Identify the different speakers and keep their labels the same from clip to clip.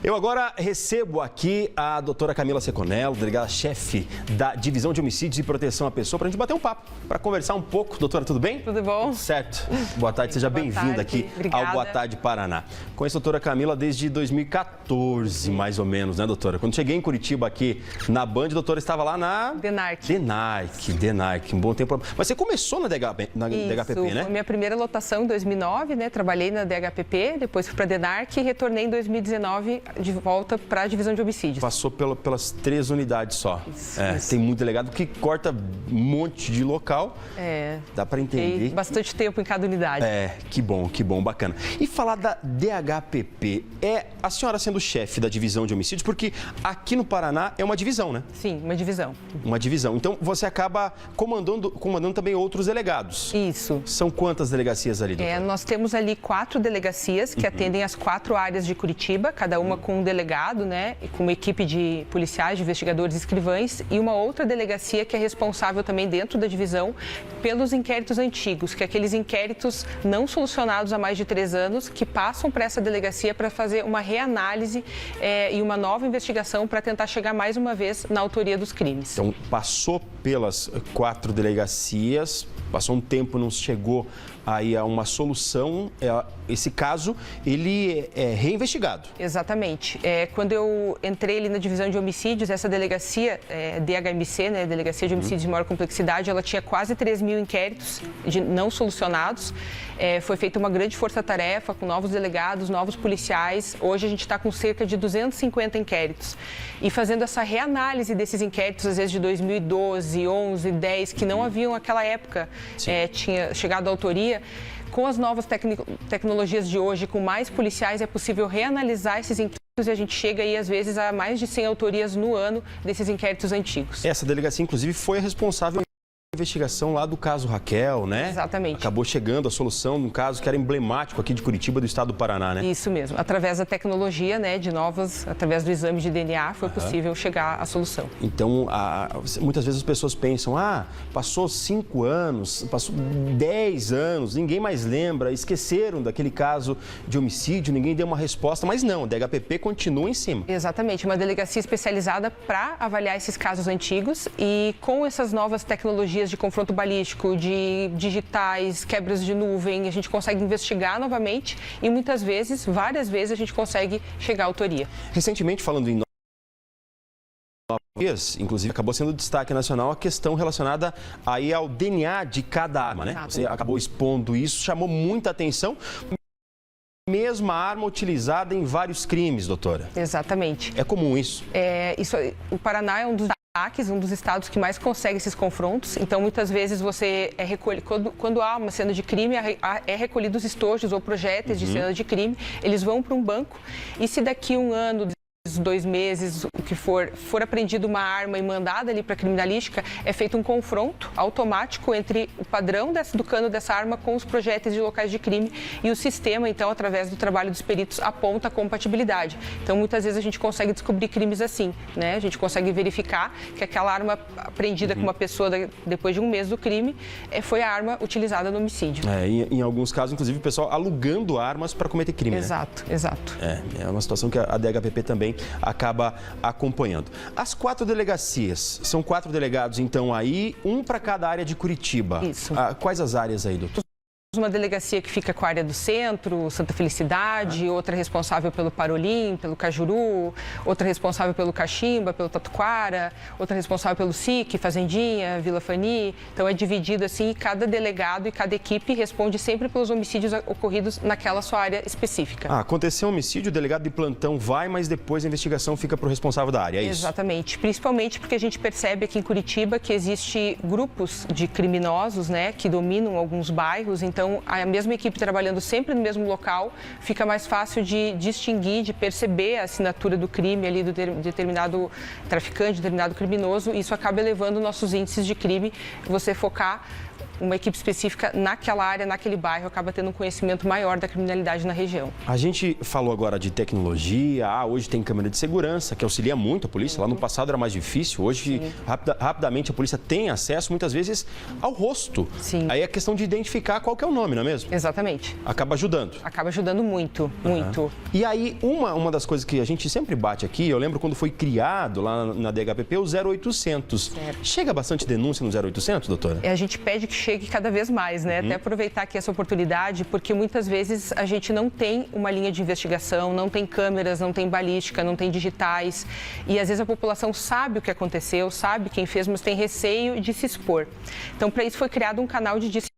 Speaker 1: Eu agora recebo aqui a doutora Camila Seconello, delegada-chefe da Divisão de Homicídios e Proteção à Pessoa, para a gente bater um papo, para conversar um pouco. Doutora, tudo bem?
Speaker 2: Tudo bom?
Speaker 1: Certo. Boa tarde, seja bem-vinda aqui
Speaker 2: Obrigada.
Speaker 1: ao Boa Tarde Paraná. Conheço a doutora Camila desde 2014, mais ou menos, né, doutora? Quando cheguei em Curitiba aqui na Band, a doutora estava lá na... DENARC, um bom tempo. Mas você começou na DHPP, né?
Speaker 2: Foi minha primeira lotação em 2009, né? Trabalhei na DHPP, depois fui para a DENARC e retornei em 2019 de volta para a Divisão de Homicídios.
Speaker 1: Passou pelas 3 unidades só.
Speaker 2: Isso.
Speaker 1: Tem muito delegado que corta um monte de local. Dá para entender.
Speaker 2: Tem bastante tempo em cada unidade.
Speaker 1: Que bom, bacana. E falar da DHPP, a senhora sendo chefe da Divisão de Homicídios, porque aqui no Paraná é uma divisão, né?
Speaker 2: Sim, uma divisão.
Speaker 1: Uma divisão. Então você acaba comandando também outros delegados.
Speaker 2: Isso.
Speaker 1: São quantas delegacias ali, doutora?
Speaker 2: Nós temos ali 4 delegacias que atendem as 4 áreas de Curitiba, cada uma com um delegado, né? E com uma equipe de policiais, de investigadores e escrivães, e uma outra delegacia que é responsável também dentro da divisão pelos inquéritos antigos, que é aqueles inquéritos não solucionados há mais de 3 anos, que passam para essa delegacia para fazer uma reanálise e uma nova investigação para tentar chegar mais uma vez na autoria dos crimes.
Speaker 1: Então, passou pelas 4 delegacias, passou um tempo, não chegou aí a uma solução. Esse caso, ele é reinvestigado.
Speaker 2: Exatamente. Quando eu entrei ali na Divisão de Homicídios, essa delegacia, DHMC, né, Delegacia de Homicídios de Maior Complexidade, ela tinha quase 3.000 inquéritos não solucionados. Foi feita uma grande força-tarefa com novos delegados, novos policiais. Hoje a gente está com cerca de 250 inquéritos. E fazendo essa reanálise desses inquéritos, às vezes de 2012, 11, 10, que não haviam naquela época, tinha chegado à autoria. Com as novas tecnologias de hoje, com mais policiais, é possível reanalisar esses inquéritos e a gente chega aí, às vezes, a mais de 100 autorias no ano desses inquéritos antigos. Essa
Speaker 1: delegacia, inclusive, foi a responsável pela investigação lá do caso Raquel, né?
Speaker 2: Exatamente.
Speaker 1: Acabou chegando a solução de um caso que era emblemático aqui de Curitiba, do estado do Paraná, né?
Speaker 2: Isso mesmo. Através da tecnologia, né, através do exame de DNA, foi possível chegar à solução.
Speaker 1: Então, muitas vezes as pessoas pensam, passou 5 anos, passou 10 anos, ninguém mais lembra, esqueceram daquele caso de homicídio, ninguém deu uma resposta, mas não, a DHPP continua em cima.
Speaker 2: Exatamente, uma delegacia especializada para avaliar esses casos antigos e com essas novas tecnologias de confronto balístico, de digitais, quebras de nuvem, a gente consegue investigar novamente e muitas vezes, várias vezes, a gente consegue chegar à autoria.
Speaker 1: Recentemente, falando em inclusive, acabou sendo destaque nacional a questão relacionada aí ao DNA de cada arma, né? Você acabou expondo isso, chamou muita atenção. Mesma arma utilizada em vários crimes, doutora.
Speaker 2: Exatamente.
Speaker 1: É comum isso?
Speaker 2: O Paraná é um dos estados que mais consegue esses confrontos. Então, muitas vezes você recolhe, quando há uma cena de crime, é recolhido os estojos ou projéteis de cena de crime, eles vão para um banco e se daqui um ano, 2 meses, o que for apreendido uma arma e mandada ali para a criminalística, é feito um confronto automático entre o padrão do cano dessa arma com os projéteis de locais de crime e o sistema, então, através do trabalho dos peritos, aponta a compatibilidade. Então, muitas vezes a gente consegue descobrir crimes assim, né? A gente consegue verificar que aquela arma apreendida com uma pessoa depois de um mês do crime foi a arma utilizada no homicídio.
Speaker 1: Em alguns casos, inclusive, o pessoal alugando armas para cometer crime,
Speaker 2: Exato,
Speaker 1: né?
Speaker 2: Exato.
Speaker 1: É uma situação que a DHPP também acaba acompanhando. As 4 delegacias, são 4 delegados então aí, um para cada área de Curitiba.
Speaker 2: Isso.
Speaker 1: Quais as áreas aí, doutor?
Speaker 2: Uma delegacia que fica com a área do centro, Santa Felicidade, outra responsável pelo Parolim, pelo Cajuru, outra responsável pelo Caximba, pelo Tatuquara, outra responsável pelo SIC, Fazendinha, Vila Fani. Então é dividido assim e cada delegado e cada equipe responde sempre pelos homicídios ocorridos naquela sua área específica.
Speaker 1: Aconteceu um homicídio, o delegado de plantão vai, mas depois a investigação fica para o responsável da área, é isso?
Speaker 2: Exatamente. Principalmente porque a gente percebe aqui em Curitiba que existe grupos de criminosos, né, que dominam alguns bairros, então a mesma equipe trabalhando sempre no mesmo local, fica mais fácil de distinguir, de perceber a assinatura do crime ali do determinado traficante, determinado criminoso, e isso acaba elevando nossos índices de crime, você focar uma equipe específica naquela área, naquele bairro, acaba tendo um conhecimento maior da criminalidade na região.
Speaker 1: A gente falou agora de tecnologia, hoje tem câmera de segurança, que auxilia muito a polícia. Lá no passado era mais difícil, hoje rapidamente a polícia tem acesso, muitas vezes, ao rosto.
Speaker 2: Sim.
Speaker 1: Aí é questão de identificar qual que é o nome, não é mesmo?
Speaker 2: Exatamente.
Speaker 1: Acaba ajudando.
Speaker 2: Acaba ajudando muito, muito.
Speaker 1: E aí, uma das coisas que a gente sempre bate aqui, eu lembro quando foi criado lá na DHPP o 0800.
Speaker 2: Certo.
Speaker 1: Chega bastante denúncia no 0800, doutora?
Speaker 2: A gente pede que chegue cada vez mais, né? Até aproveitar aqui essa oportunidade, porque muitas vezes a gente não tem uma linha de investigação, não tem câmeras, não tem balística, não tem digitais. E às vezes a população sabe o que aconteceu, sabe quem fez, mas tem receio de se expor. Então, para isso foi criado um canal de disque.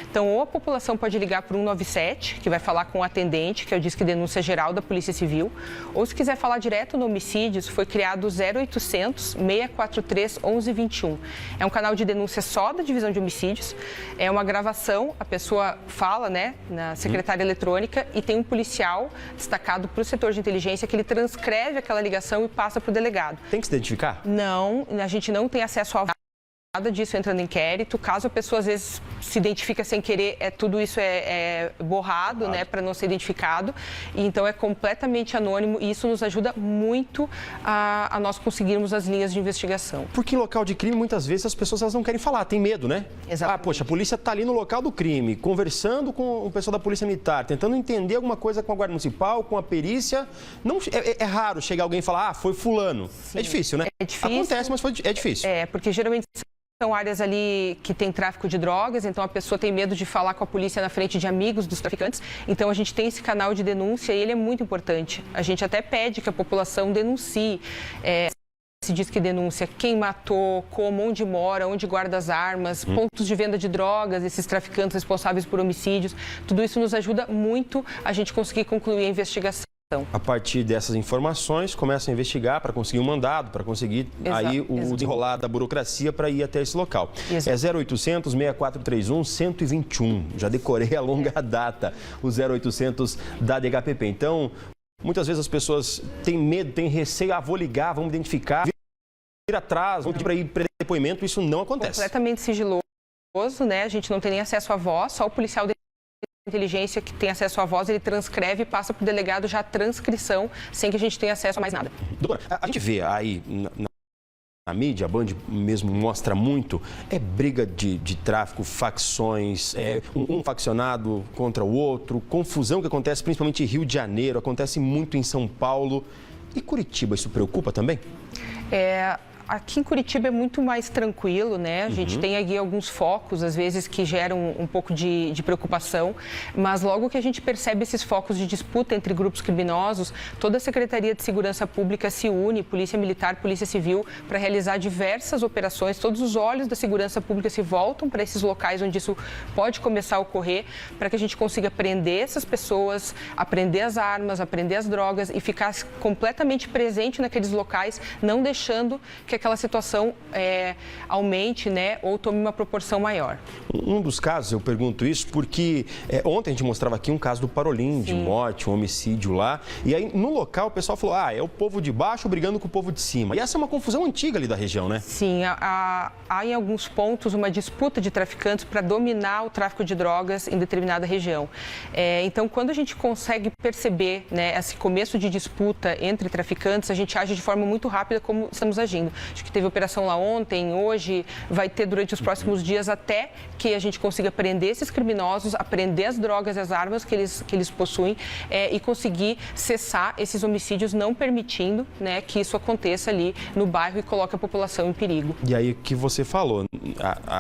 Speaker 2: Então, ou a população pode ligar para o 197, que vai falar com o atendente, que é o Disque Denúncia Geral da Polícia Civil, ou se quiser falar direto no homicídios, foi criado o 0800 643 1121. É um canal de denúncia só da divisão de homicídios, é uma gravação, a pessoa fala, né, na secretária eletrônica e tem um policial destacado para o setor de inteligência que ele transcreve aquela ligação e passa para o delegado.
Speaker 1: Tem que se identificar?
Speaker 2: Não, a gente não tem acesso a nada disso entra no inquérito. Caso a pessoa às vezes se identifica sem querer, tudo isso é borrado, né, para não ser identificado. E, então é completamente anônimo e isso nos ajuda muito a nós conseguirmos as linhas de investigação.
Speaker 1: Porque em local de crime, muitas vezes as pessoas elas não querem falar, tem medo, né?
Speaker 2: Exatamente.
Speaker 1: Poxa, a polícia está ali no local do crime, conversando com o pessoal da Polícia Militar, tentando entender alguma coisa com a Guarda Municipal, com a perícia. Não, é raro chegar alguém e falar, foi fulano.
Speaker 2: Sim.
Speaker 1: É difícil, né?
Speaker 2: É difícil.
Speaker 1: Acontece, mas é difícil.
Speaker 2: Porque geralmente são áreas ali que tem tráfico de drogas, então a pessoa tem medo de falar com a polícia na frente de amigos dos traficantes. Então a gente tem esse canal de denúncia e ele é muito importante. A gente até pede que a população denuncie. Se diz que denúncia quem matou, como, onde mora, onde guarda as armas, pontos de venda de drogas, esses traficantes responsáveis por homicídios. Tudo isso nos ajuda muito a gente conseguir concluir a investigação.
Speaker 1: A partir dessas informações, começa a investigar para conseguir um mandado, para conseguir aí o desenrolar da burocracia para ir até esse local.
Speaker 2: Exato.
Speaker 1: É 0800 6431 121. Já decorei a longa data, o 0800 da DHPP. Então, muitas vezes as pessoas têm medo, têm receio, vou ligar, vamos identificar, vir atrás, vamos pedir para ir para depoimento, isso não acontece.
Speaker 2: Completamente sigiloso, né? A gente não tem nem acesso à voz, só o policial de inteligência que tem acesso à voz, ele transcreve e passa para o delegado já a transcrição, sem que a gente tenha acesso a mais nada.
Speaker 1: Doutora, a gente vê aí na mídia, a Band mesmo mostra muito, briga de tráfico, facções, um faccionado contra o outro, confusão que acontece principalmente em Rio de Janeiro, acontece muito em São Paulo. E Curitiba, isso preocupa também?
Speaker 2: Aqui em Curitiba é muito mais tranquilo, né? A gente tem aqui alguns focos, às vezes, que geram um pouco de preocupação, mas logo que a gente percebe esses focos de disputa entre grupos criminosos, toda a Secretaria de Segurança Pública se une, Polícia Militar, Polícia Civil, para realizar diversas operações. Todos os olhos da segurança pública se voltam para esses locais onde isso pode começar a ocorrer, para que a gente consiga prender essas pessoas, aprender as armas, aprender as drogas e ficar completamente presente naqueles locais, não deixando que aquela situação aumente, né, ou tome uma proporção maior.
Speaker 1: Um dos casos, eu pergunto isso porque ontem a gente mostrava aqui um caso do Parolim, de morte, um homicídio lá, e aí no local o pessoal falou, é o povo de baixo brigando com o povo de cima. E essa é uma confusão antiga ali da região, né?
Speaker 2: Sim, há em alguns pontos uma disputa de traficantes para dominar o tráfico de drogas em determinada região. Então, quando a gente consegue perceber, né, esse começo de disputa entre traficantes, a gente age de forma muito rápida como estamos agindo. Acho que teve operação lá ontem, hoje, vai ter durante os próximos dias até que a gente consiga prender esses criminosos, apreender as drogas e as armas que eles possuem e conseguir cessar esses homicídios, não permitindo, né, que isso aconteça ali no bairro e coloque a população em perigo.
Speaker 1: E aí o que você falou,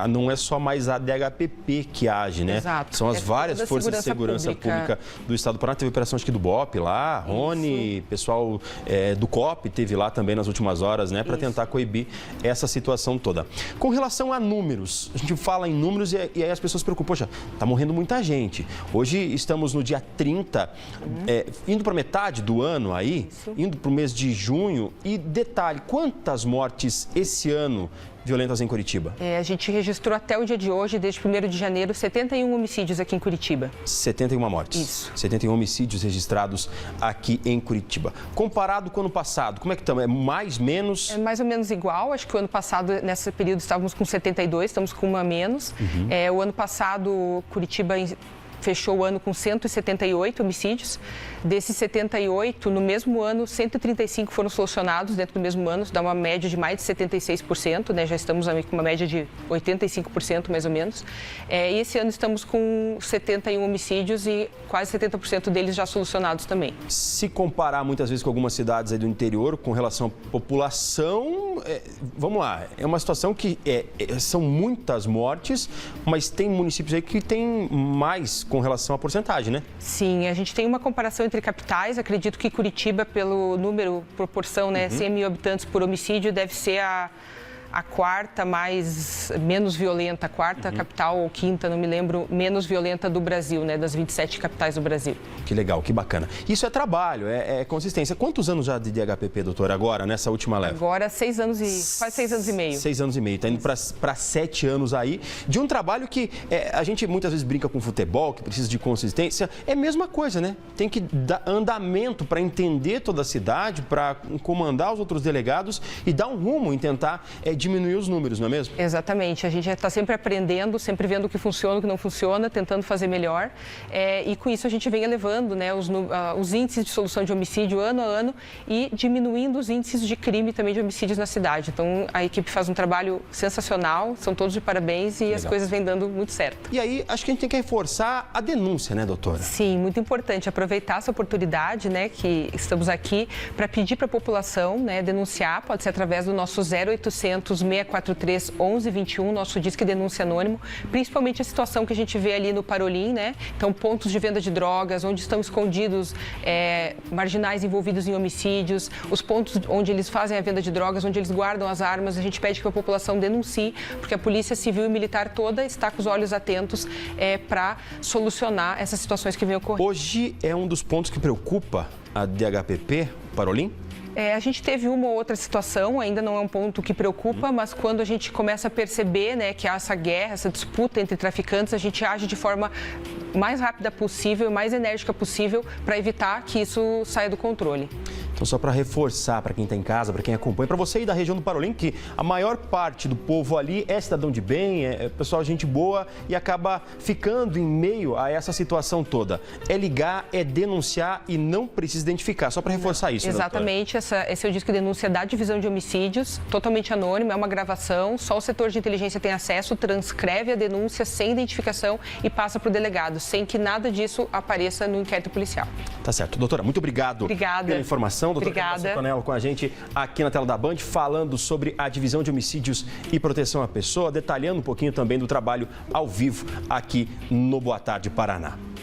Speaker 1: não é só mais a DHPP que age, né?
Speaker 2: Exato.
Speaker 1: São as várias forças de segurança pública do Estado do Paraná. Teve operação acho que do BOP lá, Rony, pessoal do COP teve lá também nas últimas horas, né, para tentar coibir essa situação toda. Com relação a números, a gente fala em números e aí as pessoas se preocupam, poxa, tá morrendo muita gente. Hoje estamos no dia 30, indo para metade do ano aí, indo para o mês de junho. E detalhe, quantas mortes esse ano violentas em Curitiba?
Speaker 2: A gente registrou até o dia de hoje, desde 1º de janeiro, 71 homicídios aqui em Curitiba.
Speaker 1: 71 mortes.
Speaker 2: Isso.
Speaker 1: 71 homicídios registrados aqui em Curitiba. Comparado com o ano passado, como é que estamos? É mais, menos?
Speaker 2: É mais ou menos igual. Acho que o ano passado, nesse período, estávamos com 72, estamos com uma a menos. O ano passado, Curitiba fechou o ano com 178 homicídios. Desses 78, no mesmo ano, 135 foram solucionados dentro do mesmo ano, isso dá uma média de mais de 76%, né? Já estamos com uma média de 85%, mais ou menos. E esse ano estamos com 71 homicídios e quase 70% deles já solucionados também.
Speaker 1: Se comparar muitas vezes com algumas cidades aí do interior, com relação à população, vamos lá, é uma situação que são muitas mortes, mas tem municípios aí que tem mais com relação à porcentagem, né?
Speaker 2: Sim, a gente tem uma comparação entre capitais. Acredito que Curitiba, pelo número, proporção, né, 100 mil habitantes por homicídio, deve ser a quarta menos violenta, a quarta capital ou quinta, não me lembro, menos violenta do Brasil, né, das 27 capitais do Brasil. Que
Speaker 1: legal, que bacana. Isso é trabalho, é consistência. Quantos anos já de DHPP, doutora, agora, nessa última leva?
Speaker 2: Agora, quase 6 anos e meio.
Speaker 1: 6 anos e meio, está indo para 7 anos aí, de um trabalho que a gente muitas vezes brinca com futebol, que precisa de consistência, é a mesma coisa, né? Tem que dar andamento para entender toda a cidade, para comandar os outros delegados e dar um rumo em tentar diminuir os números, não é mesmo?
Speaker 2: Exatamente. A gente está sempre aprendendo, sempre vendo o que funciona, o que não funciona, tentando fazer melhor. E com isso a gente vem elevando, né, os índices de solução de homicídio ano a ano e diminuindo os índices de crime também de homicídios na cidade. Então a equipe faz um trabalho sensacional, são todos de parabéns e as coisas vêm dando muito certo.
Speaker 1: E aí acho que a gente tem que reforçar a denúncia, né, doutora?
Speaker 2: Sim, muito importante aproveitar essa oportunidade, né, que estamos aqui para pedir para a população, né, denunciar, pode ser através do nosso 0800 643 1121, nosso Disque Denúncia Anônimo, principalmente a situação que a gente vê ali no Parolim, né? Então, pontos de venda de drogas, onde estão escondidos marginais envolvidos em homicídios, os pontos onde eles fazem a venda de drogas, onde eles guardam as armas, a gente pede que a população denuncie, porque a Polícia Civil e Militar toda está com os olhos atentos para solucionar essas situações que vêm ocorrendo.
Speaker 1: Hoje é um dos pontos que preocupa a DHPP, Parolim?
Speaker 2: A gente teve uma ou outra situação, ainda não é um ponto que preocupa, mas quando a gente começa a perceber, né, que há essa guerra, essa disputa entre traficantes, a gente age de forma mais rápida possível, mais enérgica possível, para evitar que isso saia do controle.
Speaker 1: Então, só para reforçar para quem está em casa, para quem acompanha, para você aí da região do Parolim, que a maior parte do povo ali é cidadão de bem, é pessoal, gente boa e acaba ficando em meio a essa situação toda. É ligar, é denunciar e não precisa identificar, só para reforçar isso.
Speaker 2: Exatamente, esse é o Disque Denúncia da Divisão de Homicídios, totalmente anônimo, é uma gravação, só o setor de inteligência tem acesso, transcreve a denúncia sem identificação e passa para o delegado, sem que nada disso apareça no inquérito policial.
Speaker 1: Tá certo. Doutora, muito obrigado pela informação.
Speaker 2: Obrigada.
Speaker 1: Tonello com a gente aqui na tela da Band, falando sobre a divisão de homicídios e proteção à pessoa, detalhando um pouquinho também do trabalho ao vivo aqui no Boa Tarde Paraná.